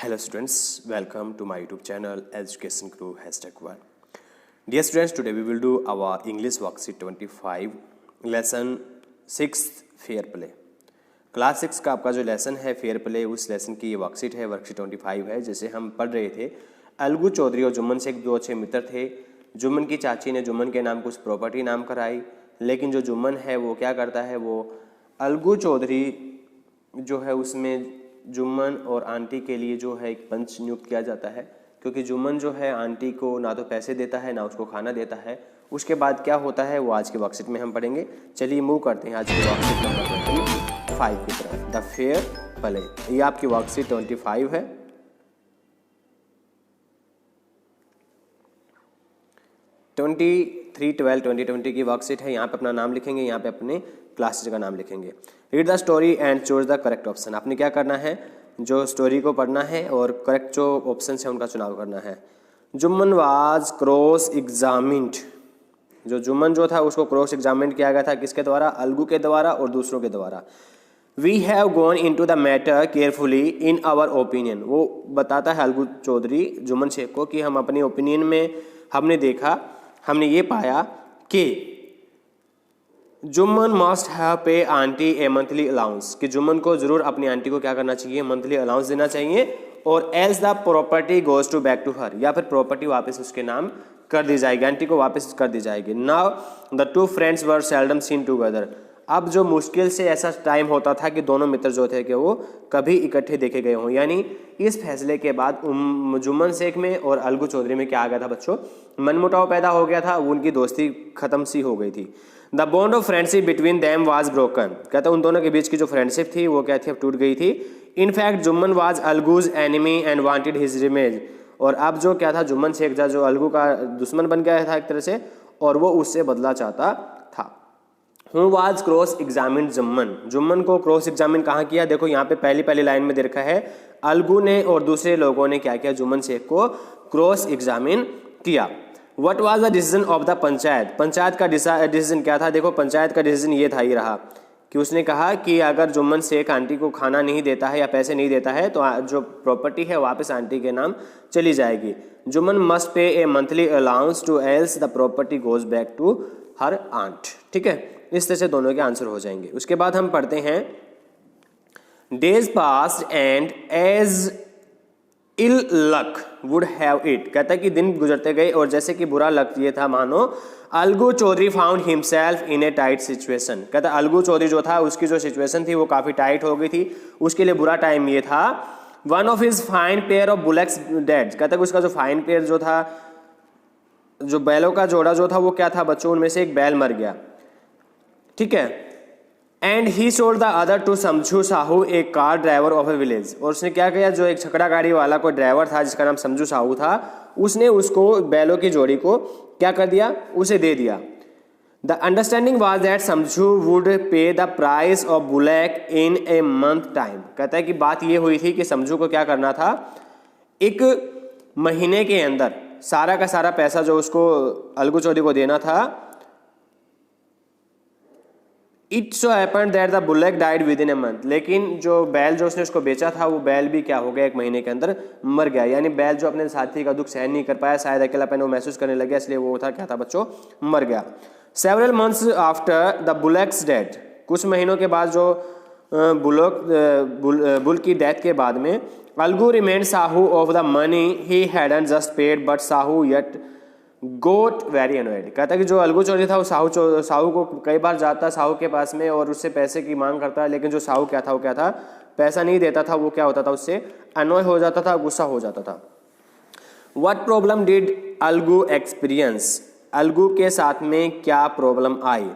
Hello students, welcome to my YouTube channel Education Guru #1. Dear students, today we will do our English worksheet 25 lesson 6 fair play. Class 6 का आपका जो lesson है fair play, उस lesson की ये worksheet है, worksheet 25 है। जैसे हम पढ़ रहे थे, अलगू चौधरी और जुम्मन शेख दो अच्छे मित्र थे। जुम्मन की चाची ने जुम्मन के नाम कुछ प्रॉपर्टी नाम कराई, लेकिन जो जुम्मन है वो क्या करता है, वो अलगू चौधरी जो है उसमें जुम्मन और आंटी के लिए जो है एक पंच नियुक्त किया जाता है, क्योंकि जुम्मन जो है आंटी को ना तो पैसे देता है ना उसको खाना देता है। उसके बाद क्या होता है वो आज के वर्कशीट में हम पढ़ेंगे। चलिए मूव करते हैं आज के वर्कशीट नंबर 25 की तरफ, द फेयर प्ले। ये आपकी वर्कशीट 25 है। ट्वेंटी 3/12/2020 की वर्कशीट है। यहाँ पे अपना नाम लिखेंगे, यहाँ पे अपने क्लासेज का नाम लिखेंगे। Read the story and choose the correct option. आपने क्या करना है, जो स्टोरी को पढ़ना है और करेक्ट जो ऑप्शन है उनका चुनाव करना है। Jumman was cross examined. जो जुम्मन जो था उसको क्रॉस एग्जामिन्ड किया गया था, किसके द्वारा, अलगू के द्वारा और दूसरों के द्वारा। We have gone into the matter carefully in our opinion. वो बताता है अलगू चौधरी जुम्मन शेख को कि हम अपनी ओपिनियन में हमने देखा, हमने ये पाया कि जुम्मन मस्ट हैव पे आंटी ए मंथली अलाउंस, कि जुम्मन को जरूर अपनी आंटी को क्या करना चाहिए, मंथली अलाउंस देना चाहिए। और else the property goes to back to her, या फिर प्रॉपर्टी वापस उसके नाम कर दी जाएगी, आंटी को वापस कर दी जाएगी। Now the two friends were seldom seen together. अब जो मुश्किल से ऐसा टाइम होता था कि दोनों मित्र जो थे कि वो कभी इकट्ठे देखे गए हों, यानी इस फैसले के बाद जुम्मन शेख में और अलगू चौधरी में क्या आ गया था बच्चों, मनमुटाव पैदा हो गया था, उनकी दोस्ती खत्म सी हो गई थी। The bond of friendship between them was broken. कहते उन दोनों के बीच की जो फ्रेंडशिप थी वो क्या थी, अब टूट गई थी। In fact Jumman was Algu's enemy and wanted his revenge. और अब जो क्या था, जुम्मन शेख जो अलगू का दुश्मन बन गया था एक तरह से, और वो उससे बदला चाहता था। Who was cross examine Jumman. Jumman को क्रॉस एग्जामिन कहाँ किया, देखो यहाँ पे पहली वाली में दे रखा है, अलगू ने और दूसरे लोगों ने क्या किया, जुम्मन शेख को क्रॉस एग्जामिन किया। What was the decision of the panchayat. Panchayat का डिसीजन क्या था, देखो पंचायत का डिसीजन ये था, ये रहा कि उसने कहा कि अगर जुम्मन शेख आंटी को खाना नहीं देता है या पैसे नहीं देता है तो जो प्रॉपर्टी है वापस आंटी के नाम चली जाएगी। Jumman must pay a monthly allowance to else the property goes back to her aunt. ठीक है, इस तरह से दोनों के आंसर हो जाएंगे। उसके बाद हम पढ़ते हैं, days passed and as ill luck would have it. कहता है कि दिन गुजरते गए और जैसे कि बुरा लक ये था मानो, Algu Chaudhary found himself in a tight situation. कहता है अलगू चौधरी जो था उसकी जो सिचुएशन थी वो काफ़ी टाइट हो गई थी, उसके लिए बुरा टाइम ये था। One of his fine pair of bullocks dead. कहता है उसका जो फाइन पेयर जो था, जो बैलों का जोड़ा जो था वो क्या था बच्चों, उनमें से एक बैल मर गया। ठीक है, and he sold the other to Samjhu Sahu a car driver of a village. और उसने क्या किया, जो एक छकड़ा गाड़ी वाला कोई ड्राइवर था जिसका नाम समझू साहू था, उसने उसको बैलों की जोड़ी को क्या कर दिया, उसे दे दिया। The understanding was that Samjhu would pay the price of bullock in a month time. कहता है कि बात ये हुई थी कि समझू को क्या करना था, एक महीने के अंदर सारा का सारा पैसा जो उसको अलगू चौधरी को देना था। It so happened that the bullock died within a month. लेकिन जो बैल जो उसने उसको बेचा था वो बैल भी क्या हो गया, एक महीने के अंदर मर गया। यानी बैल जो अपने साथी का दुख सहन नहीं कर पाया, शायद अकेलापन वो महसूस करने लग गया, इसलिए वो था क्या था बच्चों, मर गया। Several months after the bullock's death. कुछ महीनों के बाद जो बुल की डेथ के बाद में, Algu reminded Sahu of the money he hadn't just paid but Sahu yet got very annoyed. कहता है कि जो अलगू चौधरी था वो साहू को कई बार जाता साहू के पास में और उससे पैसे की मांग करता है, लेकिन जो साहू क्या था, वो क्या था, पैसा नहीं देता था। वो क्या होता था, उससे अनोय हो जाता था, गुस्सा हो जाता था। What problem did Algu experience. Algu के साथ में क्या प्रॉब्लम आई,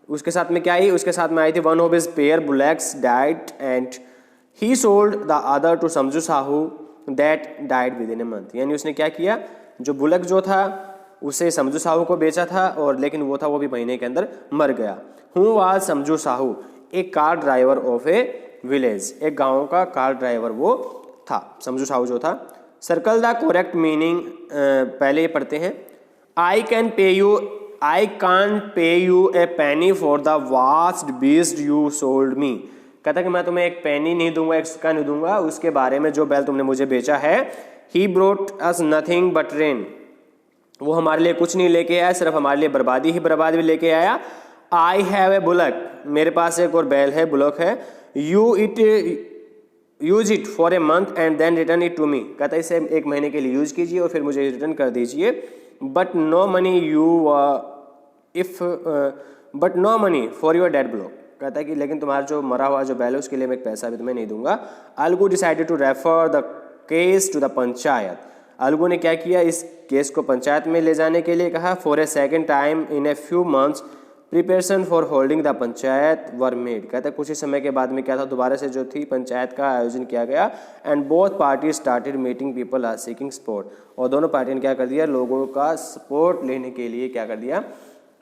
उसके साथ में क्या आई, उसके साथ में आई थी, one of his pair bullocks died and he sold the other to Samjhu Sahu that died within a month. यानी उसने क्या किया, जो बुलक जो था उसे समझू साहू को बेचा था, और लेकिन वो था वो भी महीने के अंदर मर गया। हु वाज समझू साहू, एक car driver of a village, एक गांव का कार ड्राइवर वो था समझू साहू जो था। सर्कल द करेक्ट मीनिंग पहले ये पढ़ते हैं। I can pay you a penny for the vast beast you sold me. कहता कि मैं तुम्हें एक पेनी नहीं दूंगा, एक सिक्का नहीं दूंगा उसके बारे में जो बैल तुमने मुझे बेचा है। He brought us nothing but rain, वो हमारे लिए कुछ नहीं लेके आया, सिर्फ हमारे लिए बर्बादी ही बर्बादी लेके आया। आई हैव ए बुलक, मेरे पास एक और बैल है, बुलक है। Use it for a month and then return it to me, कहता है इसे एक महीने के लिए यूज कीजिए और फिर मुझे रिटर्न कर दीजिए। But no money for your dead bullock, कहता है कि लेकिन तुम्हारा जो मरा हुआ जो बैल है उसके लिए मैं एक पैसा भी तुम्हें नहीं दूंगा। Algu decided to refer the case to the panchayat, Algu ने क्या किया, इस केस को पंचायत में ले जाने के लिए कहा। For a second time in a few months preparation for holding the panchayat were made, कहता है कुछ ही समय के बाद में क्या था, दोबारा से जो थी पंचायत का आयोजन किया गया। And both party started meeting people are seeking support, और दोनों पार्टी ने क्या कर दिया, लोगों का सपोर्ट लेने के लिए क्या कर दिया,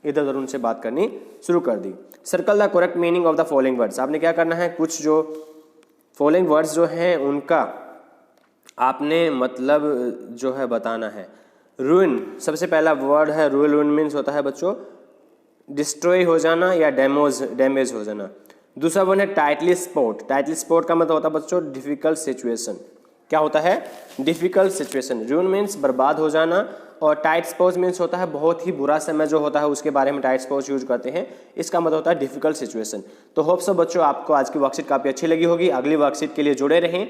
इधर उधर उनसे बात करनी शुरू कर दी। Circle the correct meaning of the following words, आपने क्या करना है, कुछ जो फॉलोइंग वर्ड्स जो हैं उनका आपने मतलब जो है बताना है। रूइन, सबसे पहला वर्ड है रूइन, रूइन मीन्स होता है बच्चों डिस्ट्रॉय हो जाना या डैमेज हो जाना। दूसरा वर्ड है टाइटली स्पॉट, टाइटली स्पॉट का मतलब होता है बच्चों डिफिकल्ट सिचुएशन, क्या होता है, डिफिकल्ट सिचुएशन। रूइन मीन्स बर्बाद हो जाना, और टाइट स्पॉट मीन्स होता है बहुत ही बुरा समय जो होता है उसके बारे में टाइट स्पॉट यूज करते हैं, इसका मतलब होता है डिफिकल्ट सिचुएशन। तो होप सो बच्चों आपको आज की वर्कशीट काफ़ी अच्छी लगी होगी, अगली वर्कशीट के लिए जुड़े रहें,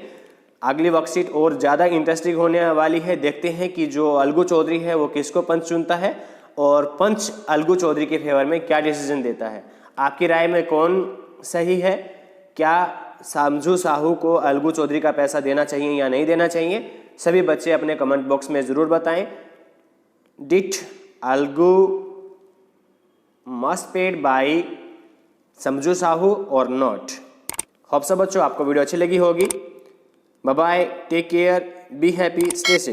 अगली वर्कशीट और ज़्यादा इंटरेस्टिंग होने वाली है। देखते हैं कि जो अलगू चौधरी है वो किसको पंच चुनता है और पंच अलगू चौधरी के फेवर में क्या डिसीजन देता है। आपकी राय में कौन सही है, क्या समझू साहू को अलगू चौधरी का पैसा देना चाहिए या नहीं देना चाहिए, सभी बच्चे अपने कमेंट बॉक्स में ज़रूर बताएं। Did Algu must paid by समझू साहू और नॉट। होप सो बच्चों आपको वीडियो अच्छी लगी होगी। Bye bye, take care, be happy, stay safe.